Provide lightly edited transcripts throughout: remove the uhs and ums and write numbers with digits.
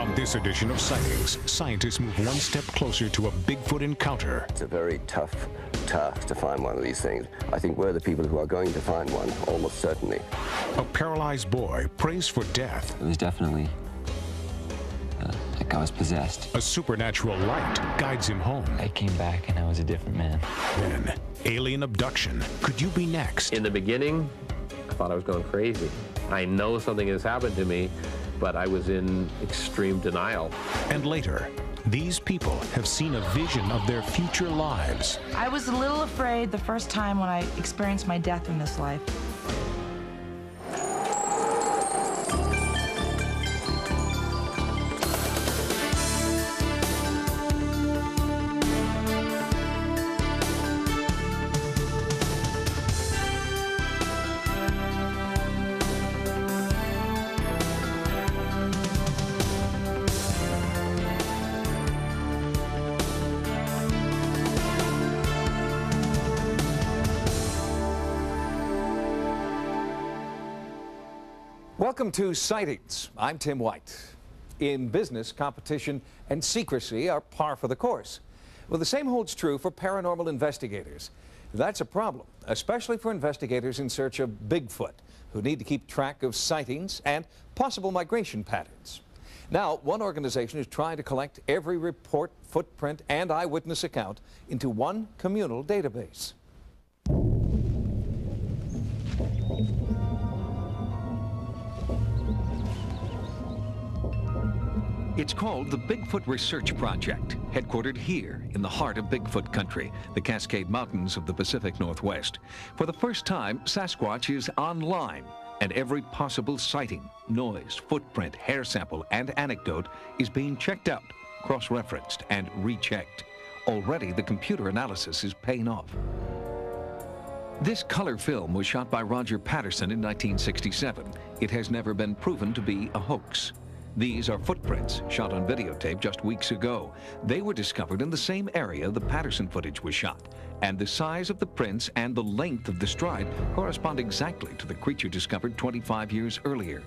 On this edition of Sightings, scientists move one step closer to a Bigfoot encounter. It's a very tough task to find one of these things. I think we're the people who are going to find one, almost certainly. A paralyzed boy prays for death. It was definitely like I was possessed. A supernatural light guides him home. I came back and I was a different man. Then, alien abduction. Could you be next? In the beginning, I thought I was going crazy. I know something has happened to me, but I was in extreme denial. And later, these people have seen a vision of their future lives. I was a little afraid the first time when I experienced my death in this life. Welcome to Sightings. I'm Tim White. In business, competition and secrecy are par for the course. Well, the same holds true for paranormal investigators. That's a problem, especially for investigators in search of Bigfoot, who need to keep track of sightings and possible migration patterns. Now, one organization is trying to collect every report, footprint, and eyewitness account into one communal database. It's called the Bigfoot Research Project, headquartered here in the heart of Bigfoot country, the Cascade Mountains of the Pacific Northwest. For the first time, Sasquatch is online, and every possible sighting, noise, footprint, hair sample, and anecdote is being checked out, cross-referenced, and rechecked. Already, the computer analysis is paying off. This color film was shot by Roger Patterson in 1967. It has never been proven to be a hoax. These are footprints shot on videotape just weeks ago. They were discovered in the same area the Patterson footage was shot, and the size of the prints and the length of the stride correspond exactly to the creature discovered 25 years earlier.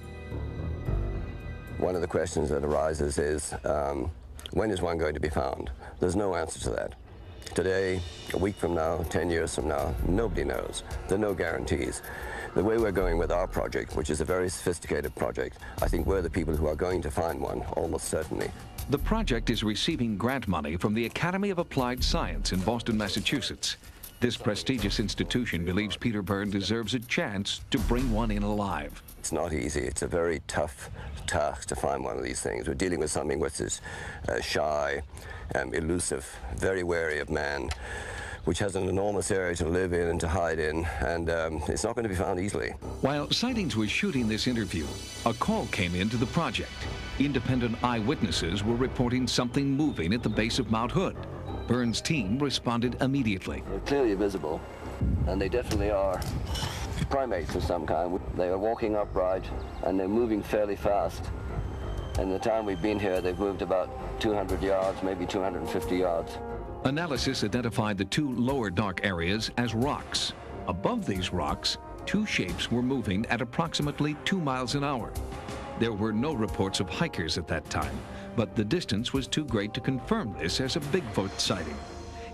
One of the questions that arises is, when is one going to be found? There's no answer to that. Today, a week from now, 10 years from now, nobody knows. There are no guarantees. The way we're going with our project, which is a very sophisticated project, I think we're the people who are going to find one, almost certainly. The project is receiving grant money from the Academy of Applied Science in Boston, Massachusetts. This prestigious institution believes Peter Byrne deserves a chance to bring one in alive. It's not easy. It's a very tough task to find one of these things. We're dealing with something which is shy, elusive, very wary of man, which has an enormous area to live in and to hide in, and it's not going to be found easily. While Sightings was shooting this interview, a call came into the project. Independent eyewitnesses were reporting something moving at the base of Mount Hood. Byrne's team responded immediately. They're clearly visible, and they definitely are primates of some kind. They are walking upright, and they're moving fairly fast. And the time we've been here, they've moved about 200 yards, maybe 250 yards. Analysis identified the two lower dark areas as rocks. Above these rocks, two shapes were moving at approximately 2 miles an hour. There were no reports of hikers at that time, but the distance was too great to confirm this as a Bigfoot sighting.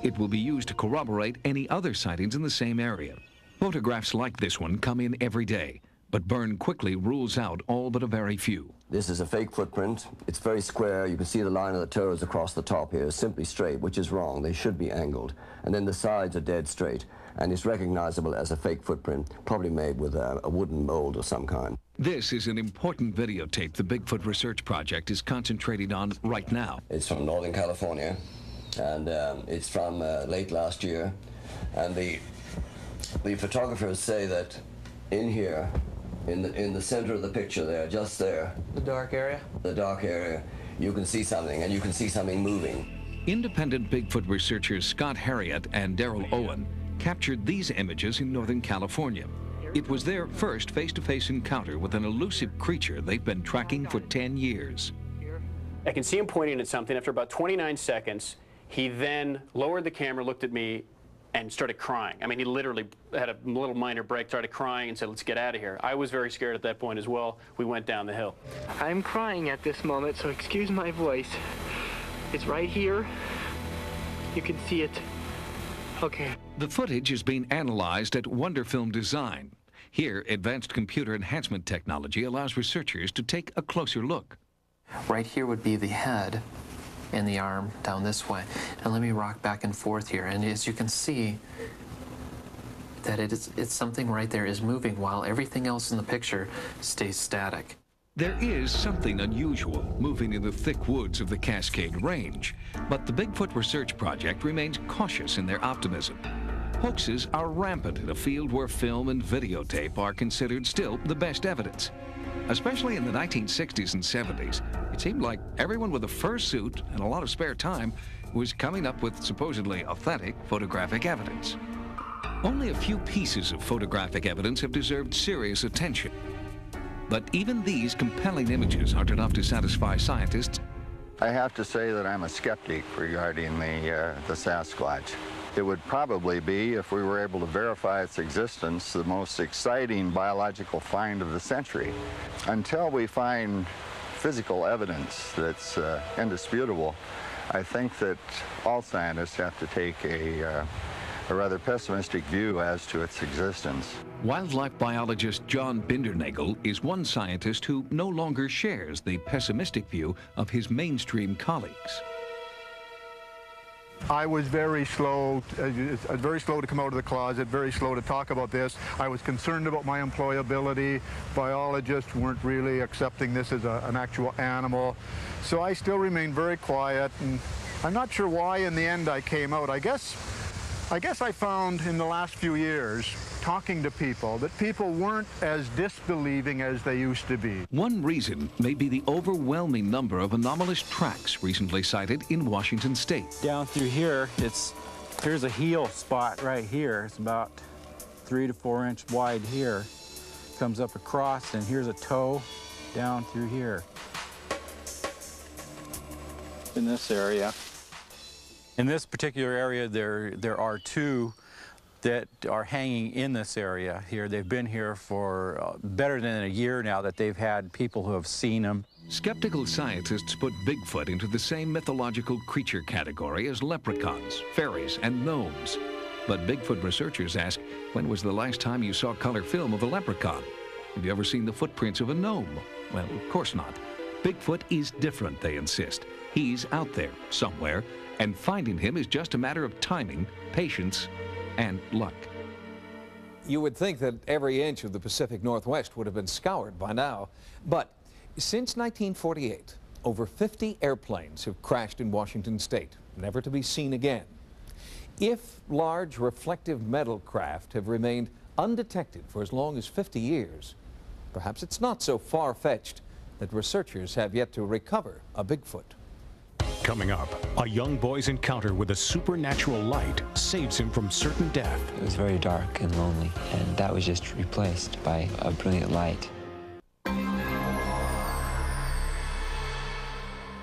It will be used to corroborate any other sightings in the same area. Photographs like this one come in every day, but Byrne quickly rules out all but a very few. This is a fake footprint. It's very square. You can see the line of the toes across the top here is simply straight, which is wrong. They should be angled. And then the sides are dead straight. And it's recognizable as a fake footprint, probably made with a wooden mold of some kind. This is an important videotape the Bigfoot Research Project is concentrating on right now. It's from Northern California, and it's from late last year. And the photographers say that in here, in the center of the picture there, just there. The dark area? The dark area. You can see something, and you can see something moving. Independent Bigfoot researchers Scott Harriott and Daryl Owen captured these images in Northern California. It was their first face-to-face encounter with an elusive creature they've been tracking for 10 years. I can see him pointing at something. After about 29 seconds, he then lowered the camera, looked at me, and started crying. I mean, he literally had a little minor break, started crying and said, let's get out of here. I was very scared at that point as well. We went down the hill. I'm crying at this moment, so excuse my voice. It's right here. You can see it. Okay. The footage is being analyzed at Wonderfilm Design. Here, advanced computer enhancement technology allows researchers to take a closer look. Right here would be the head and the arm down this way. And let me rock back and forth here. And as you can see, that it's something right there is moving while everything else in the picture stays static. There is something unusual moving in the thick woods of the Cascade Range, but the Bigfoot Research Project remains cautious in their optimism. Hoaxes are rampant in a field where film and videotape are considered still the best evidence. Especially in the 1960s and 70s, it seemed like everyone with a fursuit and a lot of spare time was coming up with supposedly authentic photographic evidence. Only a few pieces of photographic evidence have deserved serious attention. But even these compelling images aren't enough to satisfy scientists. I have to say that I'm a skeptic regarding the Sasquatch. It would probably be, if we were able to verify its existence, the most exciting biological find of the century. Until we find physical evidence that's indisputable, I think that all scientists have to take a rather pessimistic view as to its existence. Wildlife biologist John Bindernagel is one scientist who no longer shares the pessimistic view of his mainstream colleagues. I was very slow to come out of the closet, very slow to talk about this. I was concerned about my employability. Biologists weren't really accepting this as an actual animal. So I still remained very quiet, and I'm not sure why in the end I came out. I guess I found in the last few years, talking to people, that people weren't as disbelieving as they used to be. One reason may be the overwhelming number of anomalous tracks recently sighted in Washington state. Down through here, here's a heel spot right here. It's about 3 to 4 inch wide here. Comes up across, and here's a toe down through here. In this area. In this particular area, there are two that are hanging in this area here. They've been here for better than a year now that they've had people who have seen them. Skeptical scientists put Bigfoot into the same mythological creature category as leprechauns, fairies, and gnomes. But Bigfoot researchers ask, when was the last time you saw color film of a leprechaun? Have you ever seen the footprints of a gnome? Well, of course not. Bigfoot is different, they insist. He's out there somewhere, and finding him is just a matter of timing, patience, and luck. You would think that every inch of the Pacific Northwest would have been scoured by now. But since 1948, over 50 airplanes have crashed in Washington state, never to be seen again. If large reflective metal craft have remained undetected for as long as 50 years, perhaps it's not so far-fetched that researchers have yet to recover a Bigfoot. Coming up, a young boy's encounter with a supernatural light saves him from certain death. It was very dark and lonely, and that was just replaced by a brilliant light.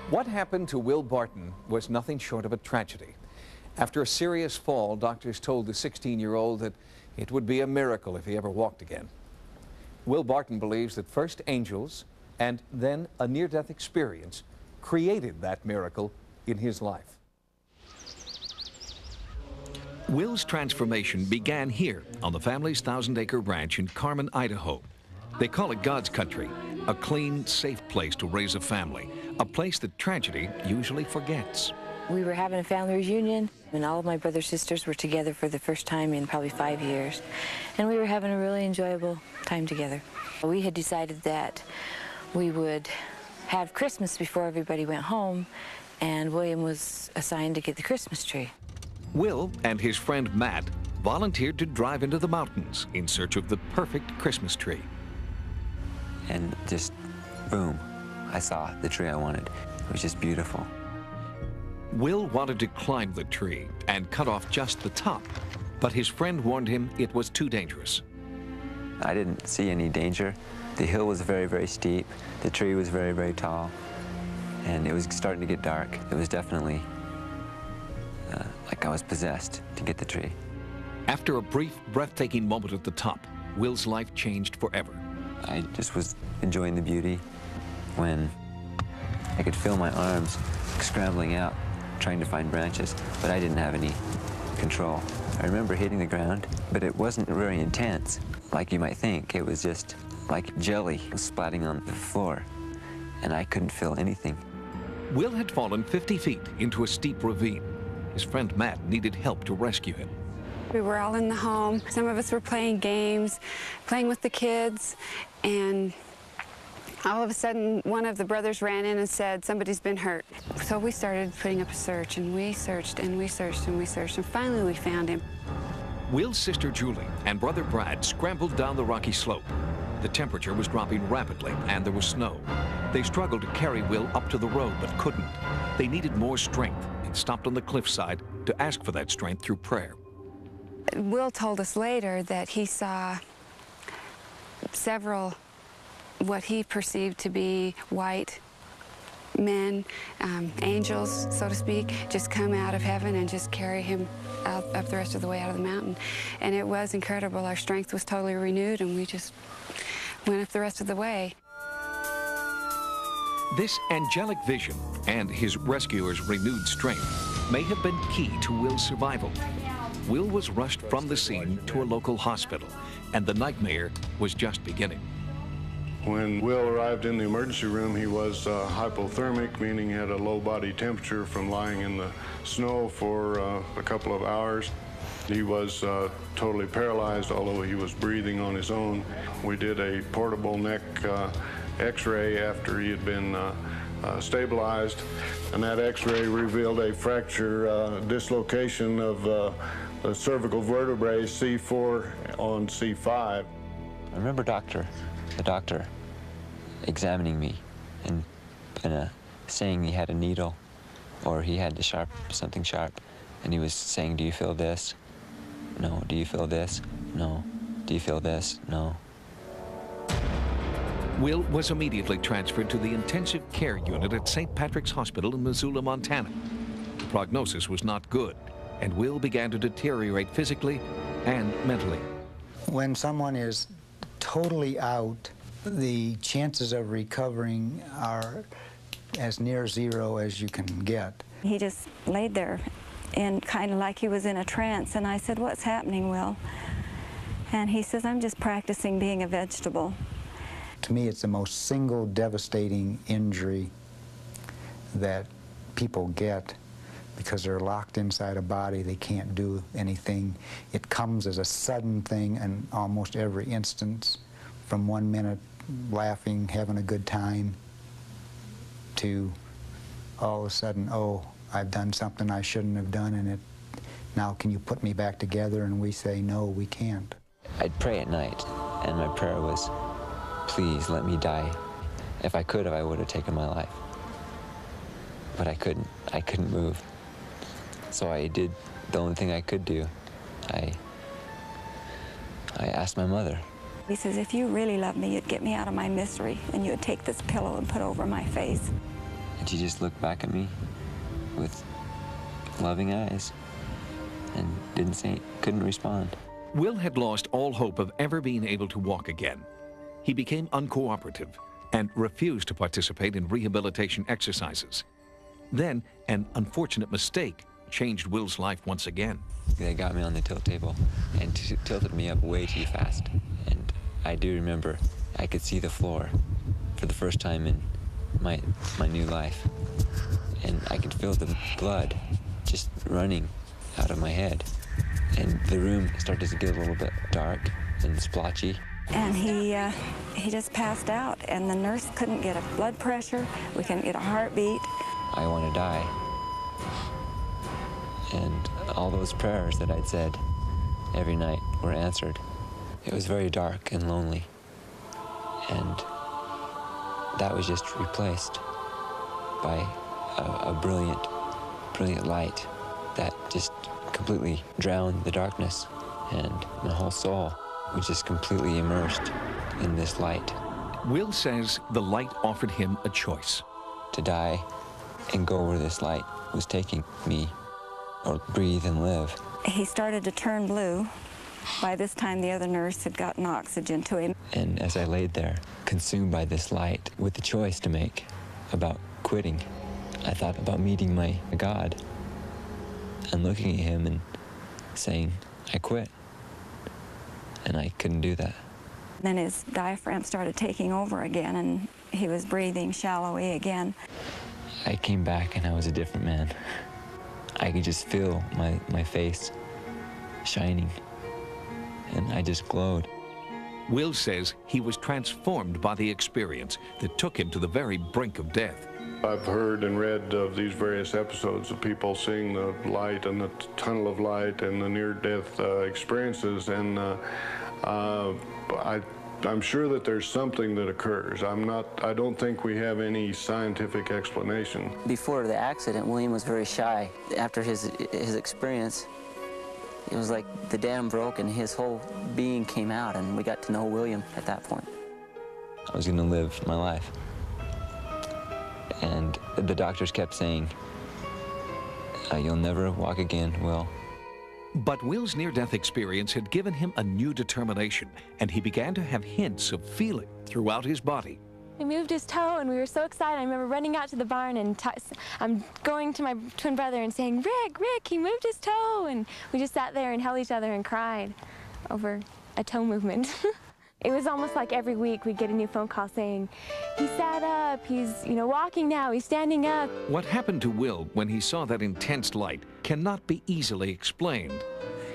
What happened to Will Barton was nothing short of a tragedy. After a serious fall, doctors told the 16-year-old that it would be a miracle if he ever walked again. Will Barton believes that first angels and then a near-death experience created that miracle in his life. Will's transformation began here on the family's 1,000-acre ranch in Carmen, Idaho. They call it God's country, a clean, safe place to raise a family, a place that tragedy usually forgets. We were having a family reunion, and all of my brothers and sisters were together for the first time in probably 5 years. And we were having a really enjoyable time together. We had decided that we would have Christmas before everybody went home, and William was assigned to get the Christmas tree. Will and his friend Matt volunteered to drive into the mountains in search of the perfect Christmas tree. And just, boom, I saw the tree I wanted. It was just beautiful. Will wanted to climb the tree and cut off just the top, but his friend warned him it was too dangerous. I didn't see any danger. The hill was very, very steep. The tree was very, very tall. And it was starting to get dark. It was definitely like I was possessed to get the tree. After a brief, breathtaking moment at the top, Will's life changed forever. I just was enjoying the beauty when I could feel my arms scrambling out, trying to find branches, but I didn't have any control. I remember hitting the ground, but it wasn't very intense, like you might think. It was just like jelly splatting on the floor, and I couldn't feel anything. Will had fallen 50 feet into a steep ravine. His friend Matt needed help to rescue him. We were all in the home. Some of us were playing games, playing with the kids, and all of a sudden, one of the brothers ran in and said, somebody's been hurt. So we started putting up a search, and we searched, and we searched, and we searched, and finally we found him. Will's sister Julie and brother Brad scrambled down the rocky slope. The temperature was dropping rapidly, and there was snow. They struggled to carry Will up to the road, but couldn't. They needed more strength and stopped on the cliffside to ask for that strength through prayer. Will told us later that he saw several what he perceived to be white men, angels, so to speak, just come out of heaven and just carry him up the rest of the way out of the mountain. And it was incredible. Our strength was totally renewed, and we just went up the rest of the way. This angelic vision and his rescuers' renewed strength may have been key to Will's survival. Will was rushed from the scene to a local hospital, and the nightmare was just beginning. When Will arrived in the emergency room, he was hypothermic, meaning he had a low body temperature from lying in the snow for a couple of hours. He was totally paralyzed, although he was breathing on his own. We did a portable neck x-ray after he had been stabilized, and that x-ray revealed a fracture dislocation of the cervical vertebrae C4 on C5. I remember the doctor examining me and saying he had a needle or he had something sharp, and he was saying, do you feel this? No. Do you feel this? No. Do you feel this? No. Will was immediately transferred to the intensive care unit at St. Patrick's Hospital in Missoula, Montana. The prognosis was not good, and Will began to deteriorate physically and mentally. When someone is totally out, the chances of recovering are as near zero as you can get. He just laid there and kind of like he was in a trance, and I said, what's happening, Will? And he says, I'm just practicing being a vegetable. To me, it's the most single devastating injury that people get because they're locked inside a body. They can't do anything. It comes as a sudden thing in almost every instance, from 1 minute laughing, having a good time, to all of a sudden, oh, I've done something I shouldn't have done, and now can you put me back together? And we say, no, we can't. I'd pray at night, and my prayer was, please let me die. If I could have, I would have taken my life. But I couldn't. I couldn't move. So I did the only thing I could do. I asked my mother. He says, if you really love me, you'd get me out of my misery, and you'd take this pillow and put it over my face. And she just looked back at me with loving eyes and couldn't respond. Will had lost all hope of ever being able to walk again. He became uncooperative and refused to participate in rehabilitation exercises. Then, an unfortunate mistake changed Will's life once again. They got me on the tilt table and tilted me up way too fast. And I do remember I could see the floor for the first time in my new life. And I could feel the blood just running out of my head. And the room started to get a little bit dark and splotchy. And he just passed out, and the nurse couldn't get a blood pressure. We couldn't get a heartbeat. I want to die. And all those prayers that I'd said every night were answered. It was very dark and lonely. And that was just replaced by a brilliant light that just completely drowned the darkness. And my whole soul was just completely immersed in this light. Will says the light offered him a choice. To die and go where this light was taking me. or breathe and live. He started to turn blue. By this time, the other nurse had gotten oxygen to him. And as I laid there, consumed by this light, with the choice to make about quitting, I thought about meeting my God and looking at him and saying, I quit. And I couldn't do that. Then his diaphragm started taking over again, and he was breathing shallowly again. I came back and I was a different man. I could just feel my face shining, and I just glowed. Will says he was transformed by the experience that took him to the very brink of death. I've heard and read of these various episodes of people seeing the light and the tunnel of light and the near-death experiences, and I'm sure that there's something that occurs. I don't think we have any scientific explanation. Before the accident, William was very shy. After his experience, it was like the dam broke and his whole being came out, and we got to know William at that point. I was going to live my life. And the doctors kept saying, you'll never walk again, Will. But Will's near-death experience had given him a new determination, and he began to have hints of feeling throughout his body. He moved his toe, and we were so excited. I remember running out to the barn, and I'm going to my twin brother and saying, Rick, he moved his toe. And we just sat there and held each other and cried over a toe movement. It was almost like every week we'd get a new phone call saying, he sat up, he's walking now, he's standing up. What happened to Will when he saw that intense light cannot be easily explained.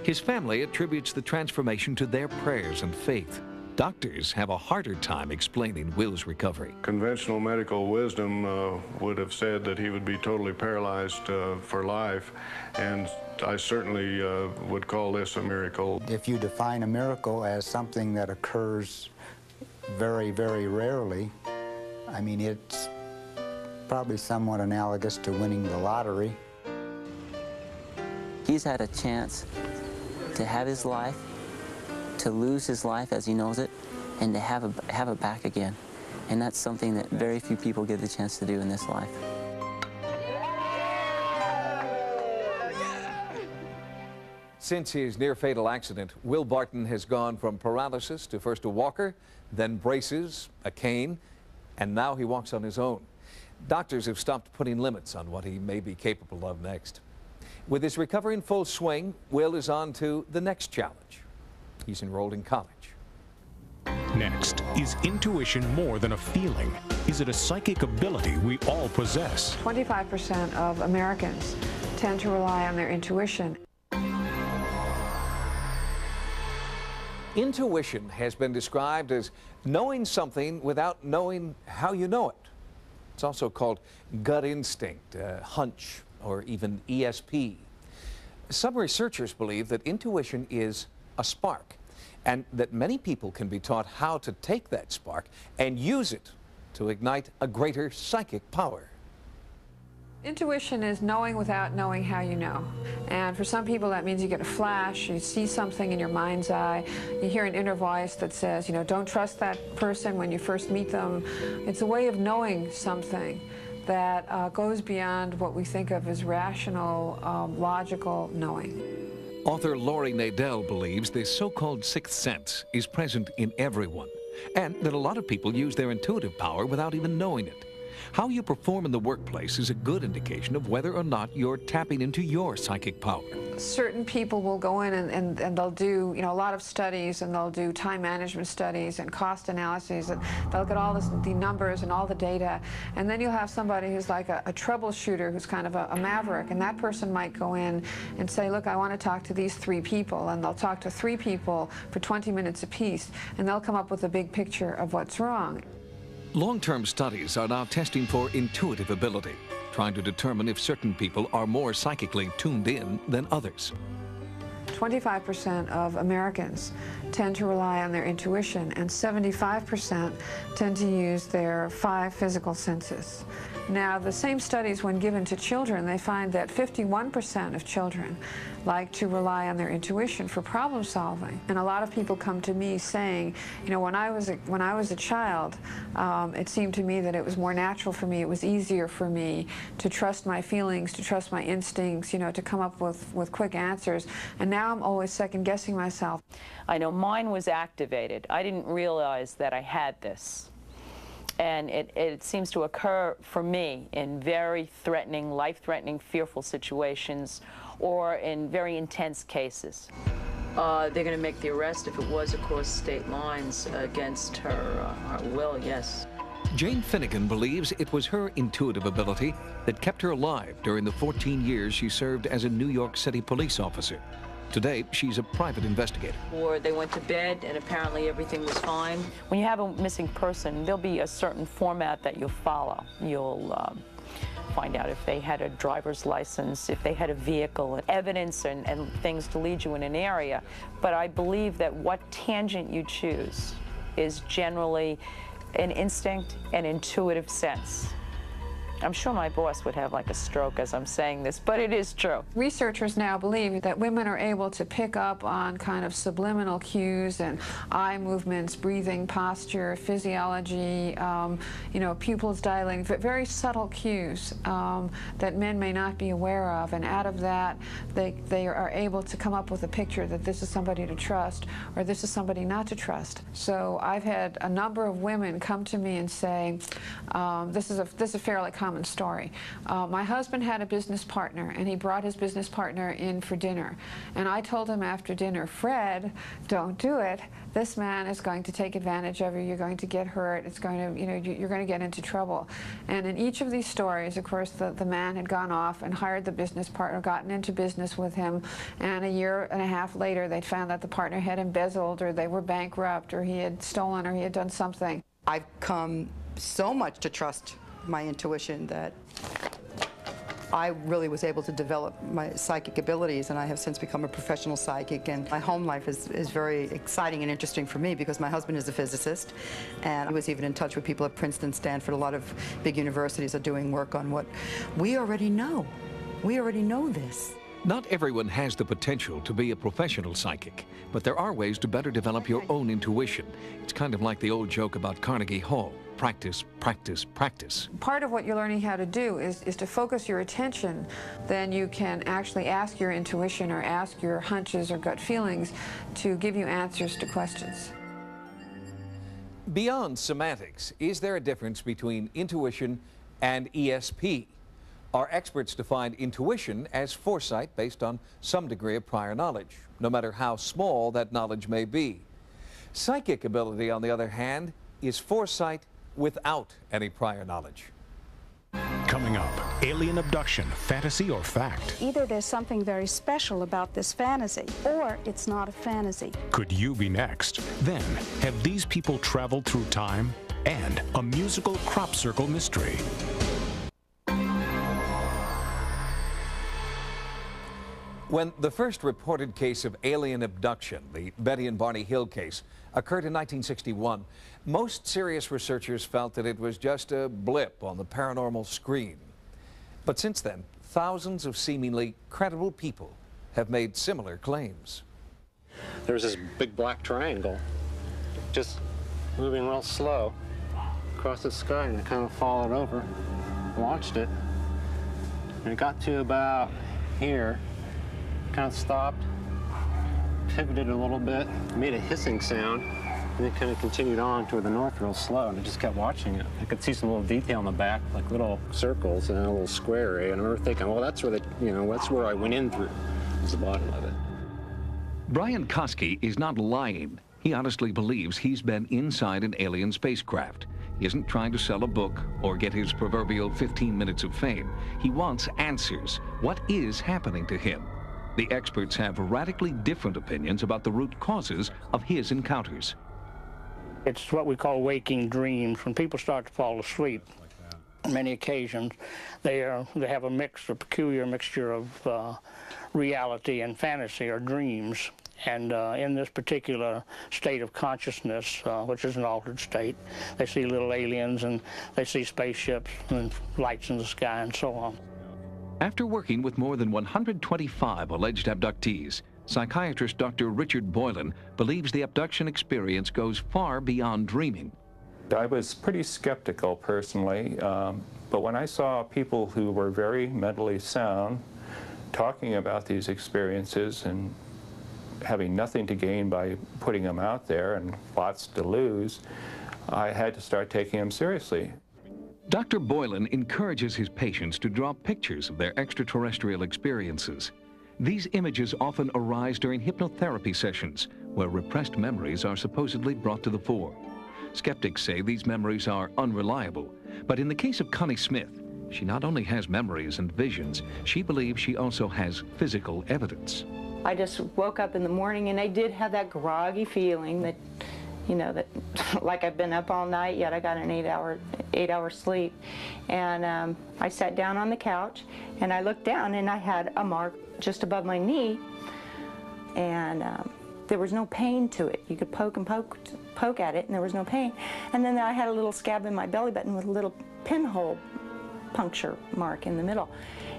His family attributes the transformation to their prayers and faith. Doctors have a harder time explaining Will's recovery. Conventional medical wisdom would have said that he would be totally paralyzed for life, and I certainly would call this a miracle. If you define a miracle as something that occurs very, very rarely, I mean, it's probably somewhat analogous to winning the lottery. He's had a chance to have his life, to lose his life as he knows it, and to have it back again. And that's something that very few people get the chance to do in this life. Since his near-fatal accident, Will Barton has gone from paralysis to first a walker, then braces, a cane, and now he walks on his own. Doctors have stopped putting limits on what he may be capable of next. With his recovery in full swing, Will is on to the next challenge. He's enrolled in college. Next, is intuition more than a feeling? Is it a psychic ability we all possess? 25% of Americans tend to rely on their intuition. Intuition has been described as knowing something without knowing how you know it. It's also called gut instinct, hunch, or even ESP. Some researchers believe that intuition is a spark, and that many people can be taught how to take that spark and use it to ignite a greater psychic power. Intuition is knowing without knowing how you know. And for some people that means you get a flash, you see something in your mind's eye, you hear an inner voice that says, don't trust that person when you first meet them. It's a way of knowing something that goes beyond what we think of as rational, logical knowing. Author Laurie Nadell believes this so-called sixth sense is present in everyone, and that a lot of people use their intuitive power without even knowing it. How you perform in the workplace is a good indication of whether or not you're tapping into your psychic power. Certain people will go in and they'll do a lot of studies, and they'll do time management studies and cost analyses, and they'll get all the numbers and all the data, and then you'll have somebody who's like a troubleshooter, who's kind of a maverick, and that person might go in and say, look, I want to talk to these 3 people, and they'll talk to 3 people for 20 minutes apiece, and they'll come up with a big picture of what's wrong. Long-term studies are now testing for intuitive ability, trying to determine if certain people are more psychically tuned in than others. 25% of Americans tend to rely on their intuition, and 75% tend to use their 5 physical senses. Now, the same studies, when given to children, they find that 51% of children like to rely on their intuition for problem solving. And a lot of people come to me saying, you know, when I was a child, it seemed to me that it was more natural for me, it was easier for me to trust my feelings, to trust my instincts, you know, to come up with quick answers. And now I'm always second-guessing myself. I know mine was activated. I didn't realize that I had this. And it seems to occur for me in very threatening, life-threatening, fearful situations, or in very intense cases. They're going to make the arrest if it was across state lines against her will, yes. Jane Finnegan believes it was her intuitive ability that kept her alive during the 14 years she served as a New York City police officer. Today, she's a private investigator. Or they went to bed and apparently everything was fine. When you have a missing person, there'll be a certain format that you'll follow. You'll find out if they had a driver's license, if they had a vehicle, evidence and things to lead you in an area. But I believe that what tangent you choose is generally an instinct, an intuitive sense. I'm sure my boss would have like a stroke as I'm saying this, but it is true. Researchers now believe that women are able to pick up on kind of subliminal cues and eye movements, breathing, posture, physiology, you know, pupils dilating, very subtle cues that men may not be aware of. And out of that, they are able to come up with a picture that this is somebody to trust or this is somebody not to trust. So I've had a number of women come to me and say, this is a fairly common story. My husband had a business partner, and he brought his business partner in for dinner. And I told him after dinner, Fred, don't do it. This man is going to take advantage of you. You're going to get hurt. It's going to, you know, you're going to get into trouble. And in each of these stories, of course, the man had gone off and hired the business partner, gotten into business with him, and a year and a half later, they'd found that the partner had embezzled, or they were bankrupt, or he had stolen, or he had done something. I've come so much to trust my intuition that I really was able to develop my psychic abilities, and I have since become a professional psychic. And my home life is very exciting and interesting for me because my husband is a physicist, and I was even in touch with people at Princeton, Stanford. A lot of big universities are doing work on what we already know. We already know this. Not everyone has the potential to be a professional psychic, but there are ways to better develop your own intuition. It's kind of like the old joke about Carnegie Hall. Practice, practice, practice. Part of what you're learning how to do is to focus your attention. Then you can actually ask your intuition or ask your hunches or gut feelings to give you answers to questions. Beyond semantics, is there a difference between intuition and ESP? Our experts define intuition as foresight based on some degree of prior knowledge, no matter how small that knowledge may be. Psychic ability, on the other hand, is foresight without any prior knowledge. Coming up, alien abduction, fantasy or fact? Either there's something very special about this fantasy, or it's not a fantasy. Could you be next? Then, have these people traveled through time? And a musical crop circle mystery. When the first reported case of alien abduction, the Betty and Barney Hill case, occurred in 1961, most serious researchers felt that it was just a blip on the paranormal screen. But since then, thousands of seemingly credible people have made similar claims. There was this big black triangle just moving real slow across the sky, and I kind of followed over, watched it, and it got to about here, kind of stopped, pivoted a little bit, made a hissing sound, and then kind of continued on toward the north real slow, and I just kept watching it. I could see some little detail in the back, like little circles and a little square area, and I remember thinking, well, that's where that's where I went in through, was the bottom of it. Brian Koski is not lying. He honestly believes he's been inside an alien spacecraft. He isn't trying to sell a book or get his proverbial 15 minutes of fame. He wants answers. What is happening to him? The experts have radically different opinions about the root causes of his encounters. It's what we call waking dreams, when people start to fall asleep. On many occasions, they have a peculiar mixture of reality and fantasy or dreams. And in this particular state of consciousness, which is an altered state, they see little aliens and they see spaceships and lights in the sky and so on. After working with more than 125 alleged abductees, psychiatrist Dr. Richard Boylan believes the abduction experience goes far beyond dreaming. I was pretty skeptical personally, but when I saw people who were very mentally sound talking about these experiences and having nothing to gain by putting them out there and lots to lose, I had to start taking them seriously. Dr. Boylan encourages his patients to draw pictures of their extraterrestrial experiences. These images often arise during hypnotherapy sessions, where repressed memories are supposedly brought to the fore. Skeptics say these memories are unreliable, but in the case of Connie Smith, she not only has memories and visions, she believes she also has physical evidence. I just woke up in the morning and I did have that groggy feeling that, you know, that like I've been up all night, yet I got an 8-hour sleep. And I sat down on the couch and I looked down and I had a mark just above my knee, and there was no pain to it. You could poke at it and there was no pain. And then I had a little scab in my belly button with a little pinhole puncture mark in the middle.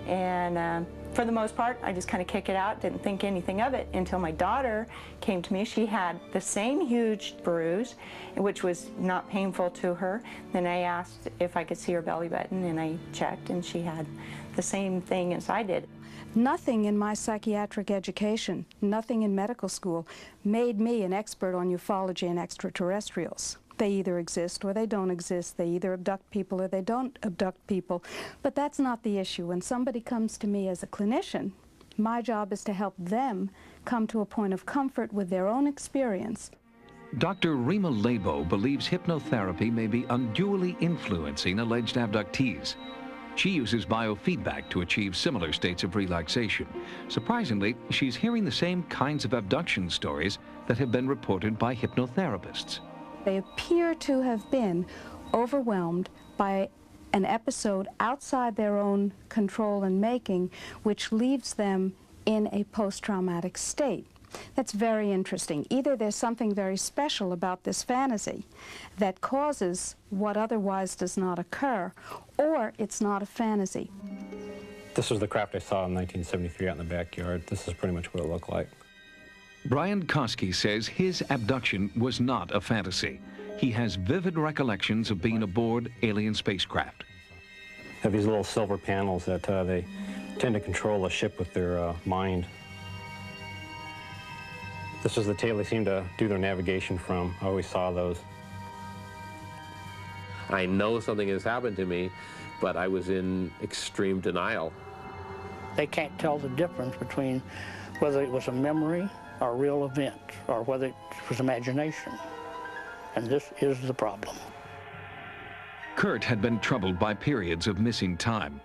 And for the most part, I just kind of kick it out, didn't think anything of it until my daughter came to me. She had the same huge bruise, which was not painful to her. Then I asked if I could see her belly button, and I checked, and she had the same thing as I did. Nothing in my psychiatric education, nothing in medical school, made me an expert on ufology and extraterrestrials. They either exist or they don't exist. They either abduct people or they don't abduct people. But that's not the issue. When somebody comes to me as a clinician, my job is to help them come to a point of comfort with their own experience. Dr. Rima Lebo believes hypnotherapy may be unduly influencing alleged abductees. She uses biofeedback to achieve similar states of relaxation. Surprisingly, she's hearing the same kinds of abduction stories that have been reported by hypnotherapists. They appear to have been overwhelmed by an episode outside their own control and making, which leaves them in a post-traumatic state. That's very interesting. Either there's something very special about this fantasy that causes what otherwise does not occur, or it's not a fantasy. This was the craft I saw in 1973 out in the backyard. This is pretty much what it looked like. Brian Koski says his abduction was not a fantasy. He has vivid recollections of being aboard alien spacecraft. Have these little silver panels that they tend to control a ship with their mind. This was the tail they seemed to do their navigation from. I always saw those. I know something has happened to me, but I was in extreme denial. They can't tell the difference between whether it was a memory or a real event, or whether it was imagination. And this is the problem. Kurt had been troubled by periods of missing time.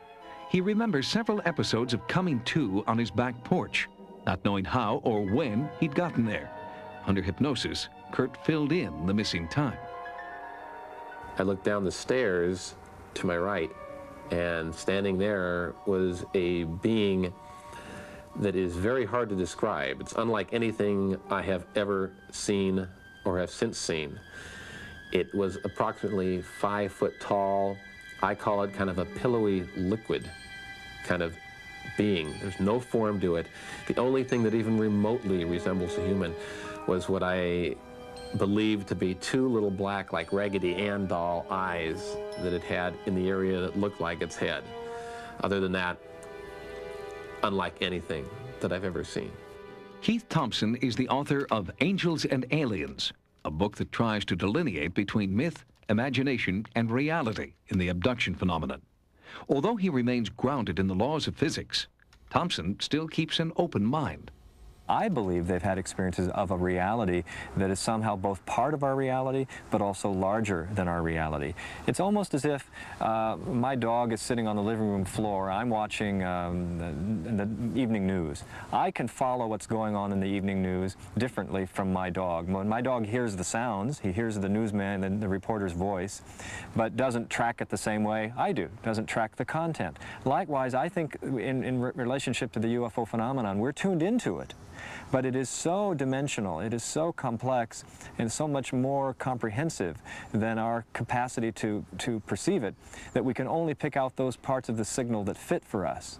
He remembers several episodes of coming to on his back porch, not knowing how or when he'd gotten there. Under hypnosis, Kurt filled in the missing time. I looked down the stairs to my right, and standing there was a being that is very hard to describe. It's unlike anything I have ever seen or have since seen. It was approximately 5 foot tall. I call it kind of a pillowy liquid kind of being. There's no form to it. The only thing that even remotely resembles a human was what I believed to be 2 little black, like Raggedy Ann doll eyes that it had in the area that looked like its head. Other than that, unlike anything that I've ever seen. Keith Thompson is the author of Angels and Aliens, a book that tries to delineate between myth, imagination, and reality in the abduction phenomenon. Although he remains grounded in the laws of physics, Thompson still keeps an open mind. I believe they've had experiences of a reality that is somehow both part of our reality, but also larger than our reality. It's almost as if my dog is sitting on the living room floor. I'm watching the evening news. I can follow what's going on in the evening news differently from my dog. When my dog hears the sounds, he hears the newsman and the reporter's voice, but doesn't track it the same way I do, doesn't track the content. Likewise, I think in relationship to the UFO phenomenon, we're tuned into it. But it is so dimensional, it is so complex, and so much more comprehensive than our capacity to perceive it, that we can only pick out those parts of the signal that fit for us.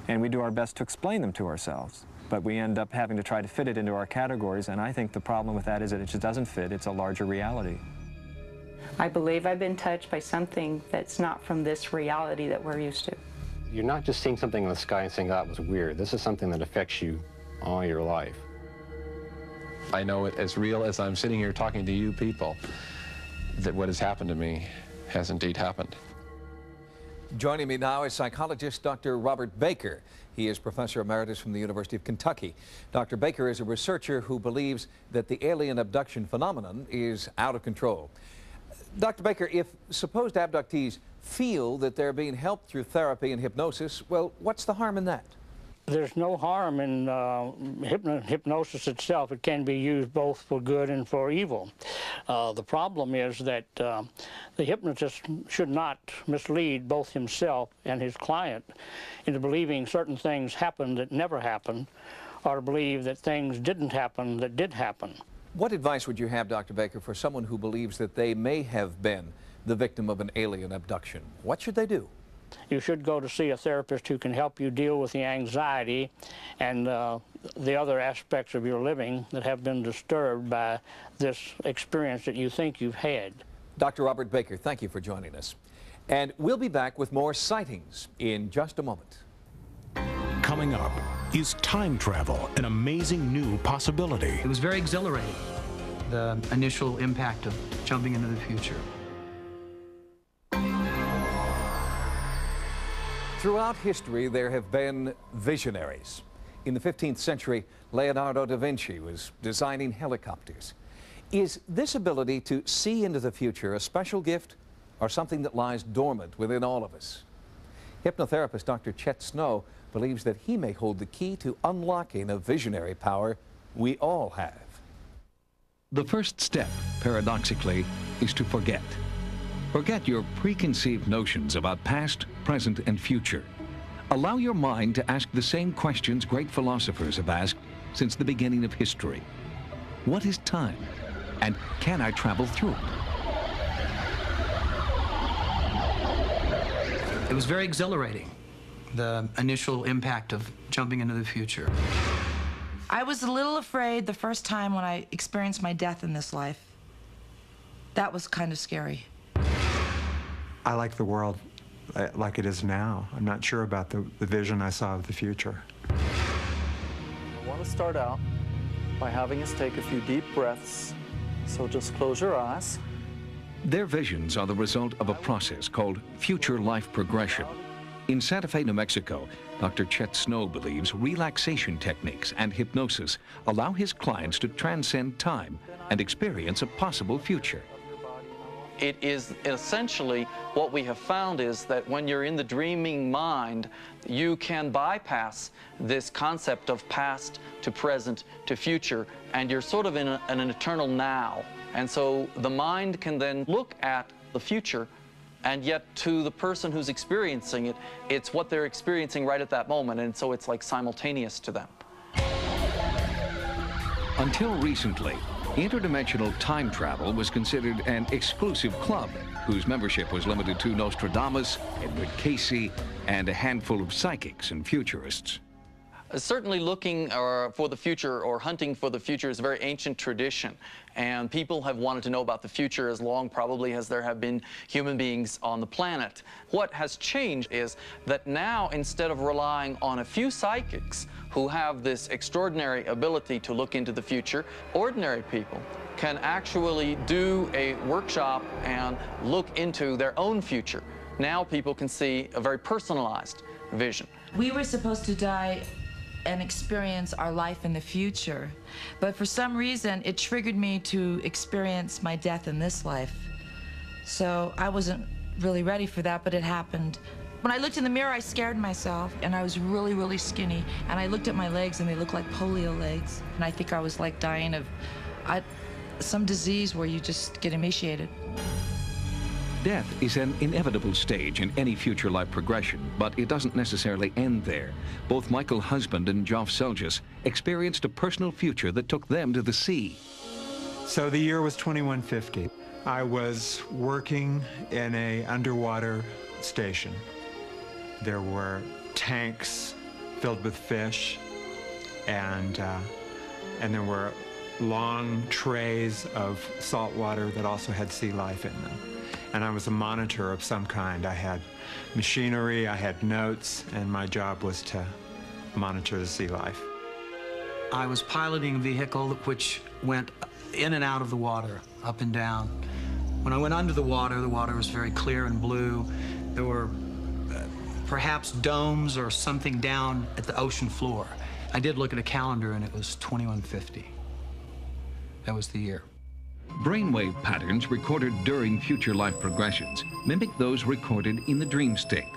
And we do our best to explain them to ourselves. But we end up having to try to fit it into our categories, and I think the problem with that is that it just doesn't fit. It's a larger reality. I believe I've been touched by something that's not from this reality that we're used to. You're not just seeing something in the sky and saying, that was weird. This is something that affects you all your life. I know it as real as I'm sitting here talking to you people, that what has happened to me has indeed happened. Joining me now is psychologist Dr. Robert Baker. He is Professor Emeritus from the University of Kentucky. Dr. Baker is a researcher who believes that the alien abduction phenomenon is out of control. Dr. Baker, if supposed abductees feel that they're being helped through therapy and hypnosis, well, what's the harm in that? There's no harm in hypnosis itself. It can be used both for good and for evil. The problem is that the hypnotist should not mislead both himself and his client into believing certain things happened that never happened, or to believe that things didn't happen that did happen. What advice would you have, Dr. Baker, for someone who believes that they may have been the victim of an alien abduction? What should they do? You should go to see a therapist who can help you deal with the anxiety and the other aspects of your living that have been disturbed by this experience that you think you've had. Dr. Robert Baker, thank you for joining us. And we'll be back with more sightings in just a moment. Coming up, is time travel an amazing new possibility? It was very exhilarating, the initial impact of jumping into the future. Throughout history, there have been visionaries. In the 15th century, Leonardo da Vinci was designing helicopters. Is this ability to see into the future a special gift or something that lies dormant within all of us? Hypnotherapist Dr. Chet Snow believes that he may hold the key to unlocking a visionary power we all have. The first step, paradoxically, is to forget. Forget your preconceived notions about past, present, and future. Allow your mind to ask the same questions great philosophers have asked since the beginning of history. What is time? And can I travel through it? It was very exhilarating, the initial impact of jumping into the future. I was a little afraid the first time when I experienced my death in this life. That was kind of scary. I like the world like it is now. I'm not sure about the vision I saw of the future. I want to start out by having us take a few deep breaths. So just close your eyes. Their visions are the result of a process called future life progression. In Santa Fe, New Mexico, Dr. Chet Snow believes relaxation techniques and hypnosis allow his clients to transcend time and experience a possible future. It is essentially what we have found is that when you're in the dreaming mind, you can bypass this concept of past to present to future, and you're sort of in an eternal now. And so the mind can then look at the future, and yet to the person who's experiencing it, it's what they're experiencing right at that moment, and so it's like simultaneous to them. Until recently, interdimensional time travel was considered an exclusive club whose membership was limited to Nostradamus, Edward Casey, and a handful of psychics and futurists. Certainly looking for the future or hunting for the future is a very ancient tradition, and people have wanted to know about the future as long probably as there have been human beings on the planet. What has changed is that now, instead of relying on a few psychics who have this extraordinary ability to look into the future, ordinary people can actually do a workshop and look into their own future. Now people can see a very personalized vision. We were supposed to die and experience our life in the future. But for some reason, it triggered me to experience my death in this life. So I wasn't really ready for that, but it happened. When I looked in the mirror, I scared myself, and I was really, really skinny. And I looked at my legs, and they looked like polio legs. And I think I was like dying of some disease where you just get emaciated. Death is an inevitable stage in any future life progression, but it doesn't necessarily end there. Both Michael Husband and Geoff Selges experienced a personal future that took them to the sea. So the year was 2150. I was working in an underwater station. There were tanks filled with fish, and there were long trays of salt water that also had sea life in them. And I was a monitor of some kind. I had machinery, I had notes, and my job was to monitor the sea life. I was piloting a vehicle which went in and out of the water, up and down. When I went under the water was very clear and blue. There were perhaps domes or something down at the ocean floor. I did look at a calendar, and it was 2150. That was the year. Brainwave patterns recorded during future life progressions mimic those recorded in the dream state.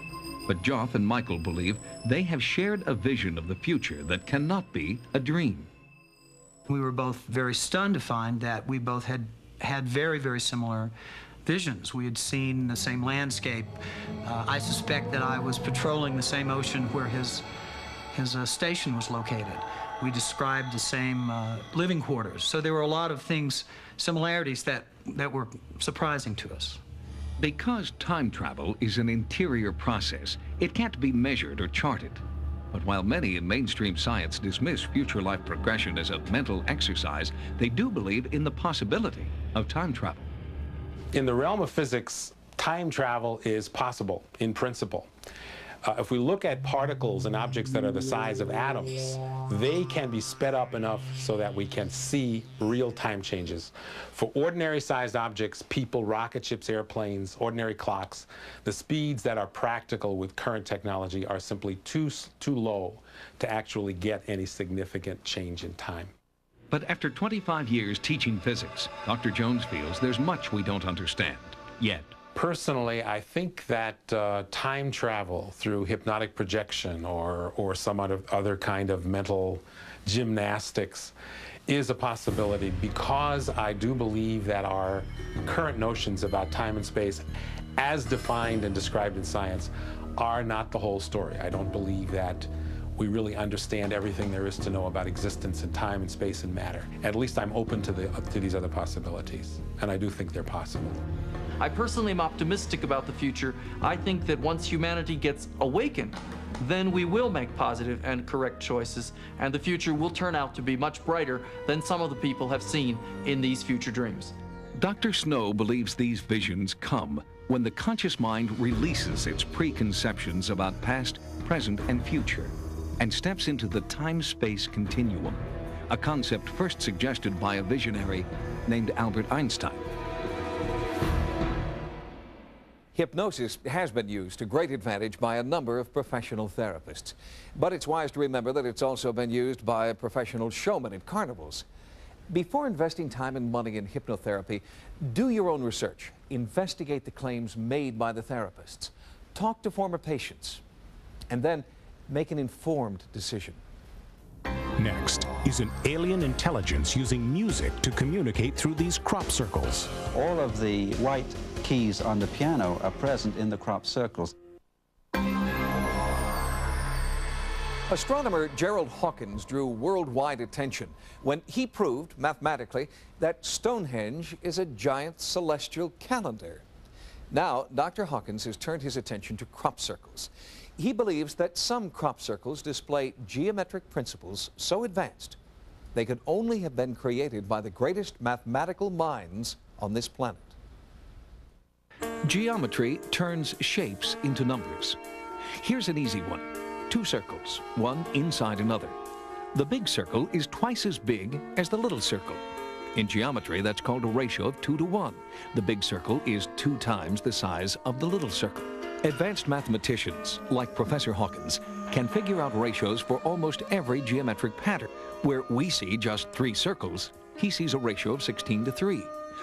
But Geoff and Michael believe they have shared a vision of the future that cannot be a dream. We were both very stunned to find that we both had very, very similar visions. We had seen the same landscape. I suspect that I was patrolling the same ocean where his station was located. We described the same living quarters. So there were a lot of things, similarities that were surprising to us. Because time travel is an interior process, it can't be measured or charted. But while many in mainstream science dismiss future life progression as a mental exercise, they do believe in the possibility of time travel. In the realm of physics, time travel is possible in principle. If we look at particles and objects that are the size of atoms, they can be sped up enough so that we can see real time changes. For ordinary sized objects, people, rocket ships, airplanes, ordinary clocks, the speeds that are practical with current technology are simply too low to actually get any significant change in time. But after 25 years teaching physics, Dr. Jones feels there's much we don't understand yet. Personally, I think that time travel through hypnotic projection or some other kind of mental gymnastics is a possibility, because I do believe that our current notions about time and space, as defined and described in science, are not the whole story. I don't believe that we really understand everything there is to know about existence and time and space and matter. At least I'm open to these other possibilities, and I do think they're possible. I personally am optimistic about the future. I think that once humanity gets awakened, then we will make positive and correct choices, and the future will turn out to be much brighter than some of the people have seen in these future dreams. Dr. Snow believes these visions come when the conscious mind releases its preconceptions about past, present, and future, and steps into the time-space continuum, a concept first suggested by a visionary named Albert Einstein. Hypnosis has been used to great advantage by a number of professional therapists. But it's wise to remember that it's also been used by professional showmen at carnivals. Before investing time and money in hypnotherapy, do your own research. Investigate the claims made by the therapists. Talk to former patients. And then make an informed decision. Next is an alien intelligence using music to communicate through these crop circles. All of the white keys on the piano are present in the crop circles. Astronomer Gerald Hawkins drew worldwide attention when he proved mathematically that Stonehenge is a giant celestial calendar. Now, Dr. Hawkins has turned his attention to crop circles. He believes that some crop circles display geometric principles so advanced they could only have been created by the greatest mathematical minds on this planet. Geometry turns shapes into numbers. Here's an easy one. 2 circles, one inside another. The big circle is twice as big as the little circle. In geometry, that's called a ratio of 2 to 1. The big circle is 2 times the size of the little circle. Advanced mathematicians, like Professor Hawkins, can figure out ratios for almost every geometric pattern. Where we see just 3 circles, he sees a ratio of 16 to 3.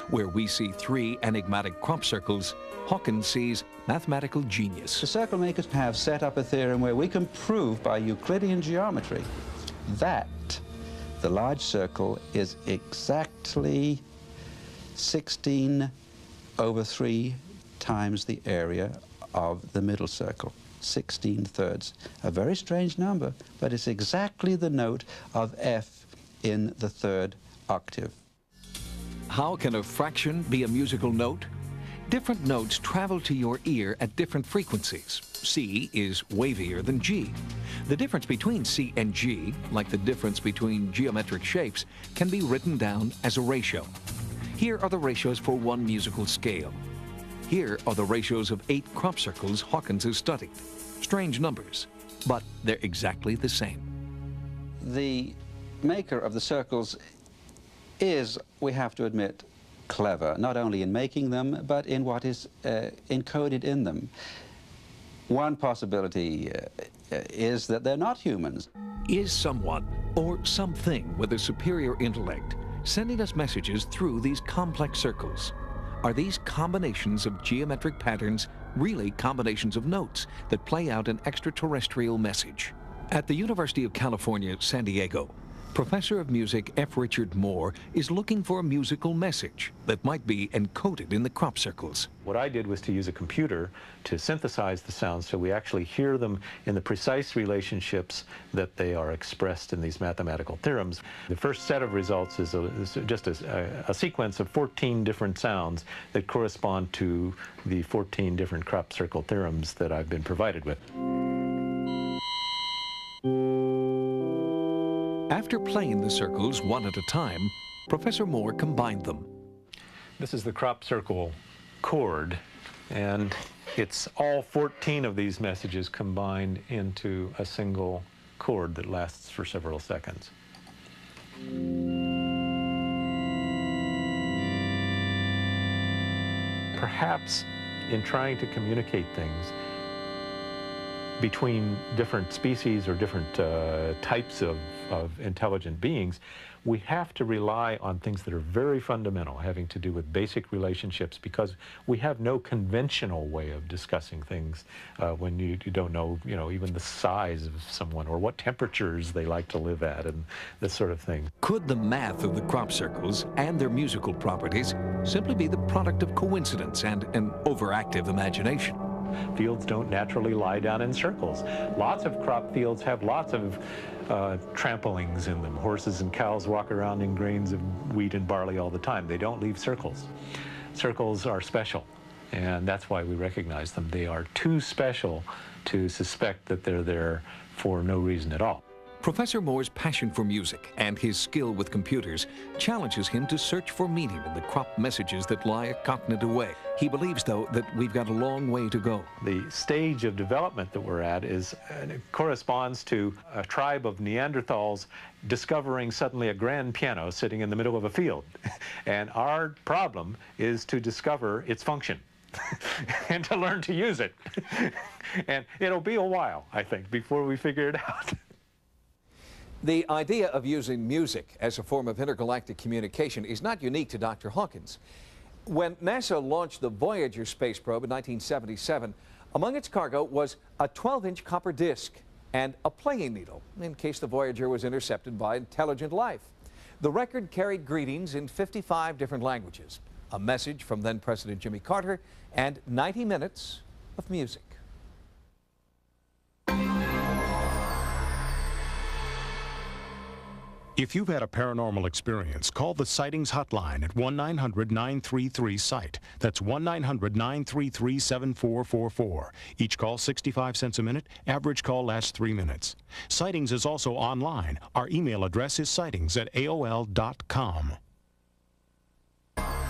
Where we see 3 enigmatic crop circles, Hawkins sees mathematical genius. The circle makers have set up a theorem where we can prove by Euclidean geometry that the large circle is exactly 16/3 times the area of the middle circle, 16/3. A very strange number, but it's exactly the note of F in the 3rd octave. How can a fraction be a musical note? Different notes travel to your ear at different frequencies. C is wavier than G. The difference between C and G, like the difference between geometric shapes, can be written down as a ratio. Here are the ratios for one musical scale. Here are the ratios of 8 crop circles Hawkins has studied. Strange numbers, but they're exactly the same. The maker of the circles is, we have to admit, clever, not only in making them, but in what is encoded in them. One possibility is that they're not humans. Is someone or something with a superior intellect sending us messages through these complex circles? Are these combinations of geometric patterns really combinations of notes that play out an extraterrestrial message? At the University of California, San Diego, Professor of Music F. Richard Moore is looking for a musical message that might be encoded in the crop circles. What I did was to use a computer to synthesize the sounds so we actually hear them in the precise relationships that they are expressed in these mathematical theorems. The first set of results is just a sequence of 14 different sounds that correspond to the 14 different crop circle theorems that I've been provided with. After playing the circles one at a time, Professor Moore combined them. This is the crop circle chord, and it's all 14 of these messages combined into a single chord that lasts for several seconds. Perhaps in trying to communicate things between different species or different types of intelligent beings, we have to rely on things that are very fundamental, having to do with basic relationships, because we have no conventional way of discussing things when you don't know, even the size of someone or what temperatures they like to live at and this sort of thing. Could the math of the crop circles and their musical properties simply be the product of coincidence and an overactive imagination? Fields don't naturally lie down in circles. Lots of crop fields have lots of tramplings in them. Horses and cows walk around in grains of wheat and barley all the time. They don't leave circles. Circles are special, and that's why we recognize them. They are too special to suspect that they're there for no reason at all. Professor Moore's passion for music and his skill with computers challenges him to search for meaning in the crop messages that lie a continent away. He believes, though, that we've got a long way to go. The stage of development that we're at corresponds to a tribe of Neanderthals discovering suddenly a grand piano sitting in the middle of a field. And our problem is to discover its function and to learn to use it. And it'll be a while, I think, before we figure it out. The idea of using music as a form of intergalactic communication is not unique to Dr. Hawkins. When NASA launched the Voyager space probe in 1977, among its cargo was a 12-inch copper disc and a playing needle in case the Voyager was intercepted by intelligent life. The record carried greetings in 55 different languages, a message from then-President Jimmy Carter, and 90 minutes of music. If you've had a paranormal experience, call the Sightings hotline at 1-900-933-SIGHT. That's 1-900-933-7444. Each call 65 cents a minute. Average call lasts 3 minutes. Sightings is also online. Our email address is sightings@aol.com.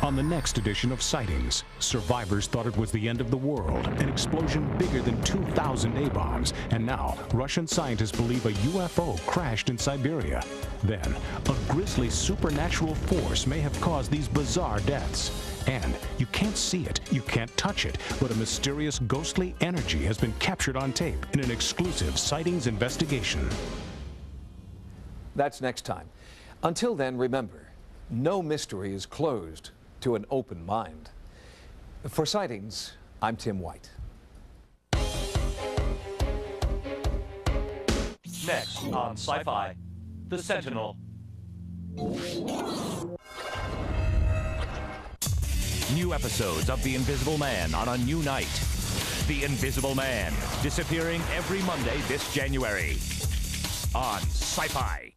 On the next edition of Sightings, survivors thought it was the end of the world, an explosion bigger than 2,000 A-bombs, and now Russian scientists believe a UFO crashed in Siberia. Then, a grisly supernatural force may have caused these bizarre deaths. And you can't see it, you can't touch it, but a mysterious ghostly energy has been captured on tape in an exclusive Sightings investigation. That's next time. Until then, remember, no mystery is closed to an open mind. For Sightings, I'm Tim White. Next on Sci-Fi, The Sentinel. New episodes of The Invisible Man on a new night. The Invisible Man, disappearing every Monday this January on Sci-Fi.